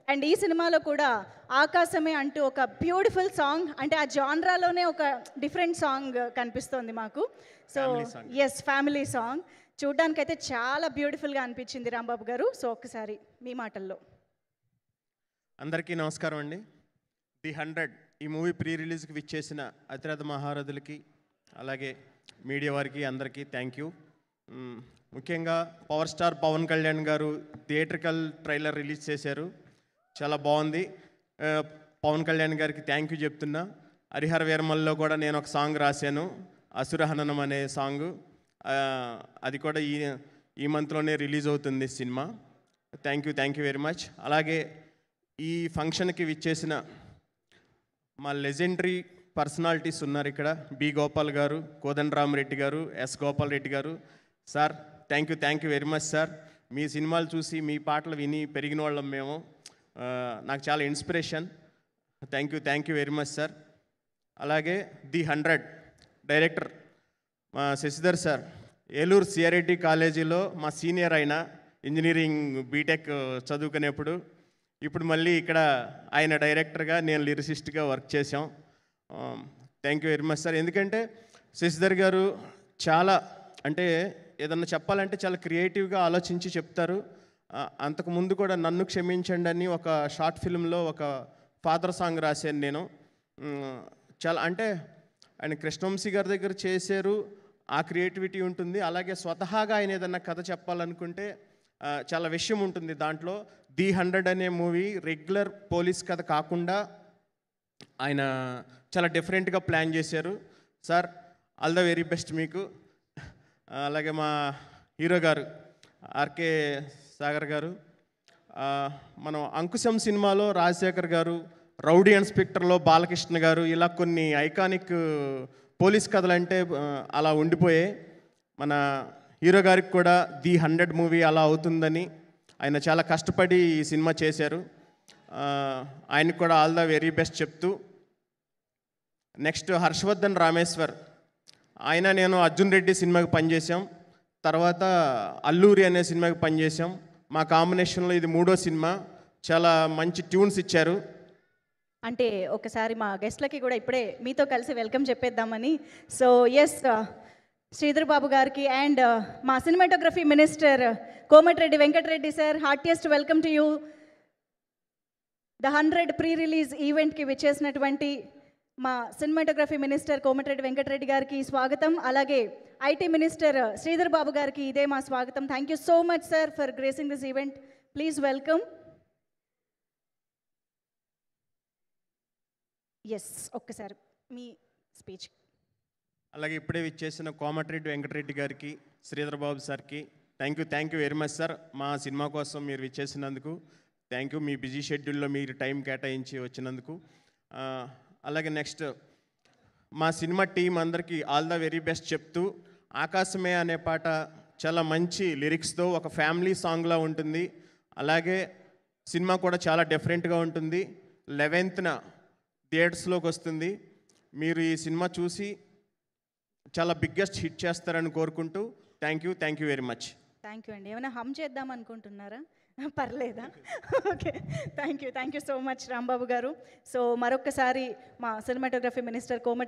And ఈ సినిమాలో కూడా ఆకాశమే అంటూ ఒక బ్యూటిఫుల్ సాంగ్, అంటే ఆ జాన్రాలోనే ఒక డిఫరెంట్ సాంగ్ కనిపిస్తోంది మాకు. సో ఎస్, ఫ్యామిలీ సాంగ్ చూడ్డానికైతే చాలా బ్యూటిఫుల్గా అనిపించింది రాంబాబు గారు. సో ఒక్కసారి మీ మాటల్లో. అందరికీ నమస్కారం అండి. ది 100 ఈ మూవీ ప్రీ రిలీజ్కి విచ్చేసిన అతిరథ మహారథులకి, అలాగే మీడియా వారికి అందరికీ థ్యాంక్ యూ. ముఖ్యంగా పవర్ స్టార్ పవన్ కళ్యాణ్ గారు థియేట్రికల్ ట్రైలర్ రిలీజ్ చేశారు, చాలా బాగుంది. పవన్ కళ్యాణ్ గారికి థ్యాంక్ యూ చెప్తున్నా. హరిహర వీరమల్లో కూడా నేను ఒక సాంగ్ రాశాను, అసురహననం అనే సాంగ్. అది కూడా ఈ మంత్లోనే రిలీజ్ అవుతుంది cinema. Thank you very much. అలాగే ఈ ఫంక్షన్కి విచ్చేసిన మా లెజెండరీ పర్సనాలిటీస్ ఉన్నారు ఇక్కడ. బి గోపాల్ గారు, కోదండరామరెడ్డి గారు, yes Gopal Reddy garu. Sir thank you very much sir. మీ సినిమాలు చూసి మీ పాటలు విని పెరిగిన వాళ్ళం మేము. నాకు చాలా inspiration. Thank you very much sir. అలాగే ది 100 డైరెక్టర్ మా శశిధర్ సార్, ఏలూరు సిఆర్ఐటి కాలేజీలో మా సీనియర్ అయిన ఇంజనీరింగ్ బీటెక్ చదువుకునేప్పుడు, ఇప్పుడు మళ్ళీ ఇక్కడ ఆయన డైరెక్టర్గా నేను లిరిసిస్ట్గా వర్క్ చేసాం. Thank you very much sir. ఎందుకంటే శశిధర్ గారు చాలా, అంటే ఏదన్నా చెప్పాలంటే చాలా క్రియేటివ్గా ఆలోచించి చెప్తారు. అంతకుముందు కూడా నన్ను క్షమించండి అని ఒక షార్ట్ ఫిల్మ్లో ఒక ఫాదర్ సాంగ్ రాశాను నేను. చాలా అంటే ఆయన కృష్ణవంశీ గారి దగ్గర చేశారు, ఆ క్రియేటివిటీ ఉంటుంది. అలాగే స్వతహాగా ఆయన ఏదన్నా కథ చెప్పాలనుకుంటే చాలా విషయం ఉంటుంది దాంట్లో. ది 100 అనే మూవీ రెగ్యులర్ పోలీస్ కథ కాకుండా ఆయన చాలా డిఫరెంట్గా ప్లాన్ చేశారు. Sir all the very best మీకు. అలాగే మా హీరో గారు ఆర్కే సాగర్ గారు, మనం అంకుశం సినిమాలో రాజశేఖర్ గారు, రౌడీ ఇన్స్పెక్టర్లో బాలకృష్ణ గారు, ఇలా కొన్ని ఐకానిక్ పోలీస్ కథలు అంటే అలా ఉండిపోయాయి. మన హీరో గారికి కూడా ది 100 మూవీ అలా అవుతుందని ఆయన చాలా కష్టపడి ఈ సినిమా చేశారు. ఆయనకు కూడా ఆల్ ద వెరీ బెస్ట్ చెప్తూ, నెక్స్ట్ హర్షవర్ధన్ రామేశ్వర్, ఆయన నేను అర్జున్ రెడ్డి సినిమాకి పనిచేసాం, తర్వాత అల్లూరి అనే సినిమాకి పనిచేసాం. మా కాంబినేషన్లో ఇది 3వ సినిమా. చాలా మంచి ట్యూన్స్ ఇచ్చారు. అంటే ఒకసారి మా గెస్ట్లకి కూడా ఇప్పుడే మీతో కలిసి వెల్కమ్ చెప్పేద్దామని. సో ఎస్, శ్రీధర్ బాబు గారికి అండ్ మా cinematography minister Komatireddy Venkatreddy sir, heartiest welcome to you. The 100 pre release ఈవెంట్కి విచ్చేసినటువంటి మా సినిమాటోగ్రఫీ మినిస్టర్ కోమటిరెడ్డి వెంకటరెడ్డి గారికి స్వాగతం. అలాగే ఐటీ మినిస్టర్ శ్రీధర్ బాబు గారికి ఇదే మా స్వాగతం. Thank you so much sir for gracing this event. Please welcome. Yes, ఒక్కసారి మీ స్పీచ్. అలాగే ఇప్పుడే విచ్చేసిన కోమటిరెడ్డి వెంకటరెడ్డి గారికి, శ్రీధర్ బాబు సార్కి thank you very much sir. మా సినిమా కోసం మీరు విచ్చేసినందుకు థ్యాంక్ యూ. మీ బిజీ షెడ్యూల్లో మీరు టైం కేటాయించి వచ్చినందుకు. అలాగే నెక్స్ట్ మా సినిమా టీం అందరికీ ఆల్ ద వెరీ బెస్ట్ చెప్తూ, ఆకాశమే అనే పాట చాలా మంచి లిరిక్స్తో ఒక ఫ్యామిలీ సాంగ్లా ఉంటుంది. అలాగే సినిమా కూడా చాలా డిఫరెంట్గా ఉంటుంది. 11th థియేటర్స్లోకి వస్తుంది. మీరు ఈ సినిమా చూసి చాలా బిగ్గెస్ట్ హిట్ చేస్తారని కోరుకుంటూ thank you very much. Thank you అండి. ఏమైనా హమ్ చేద్దాం అనుకుంటున్నారా? పర్లేదా? Okay, thank you so much Rambabu గారు. సో మరొకసారి మా సినిమాటోగ్రఫీ మినిస్టర్ కోమటి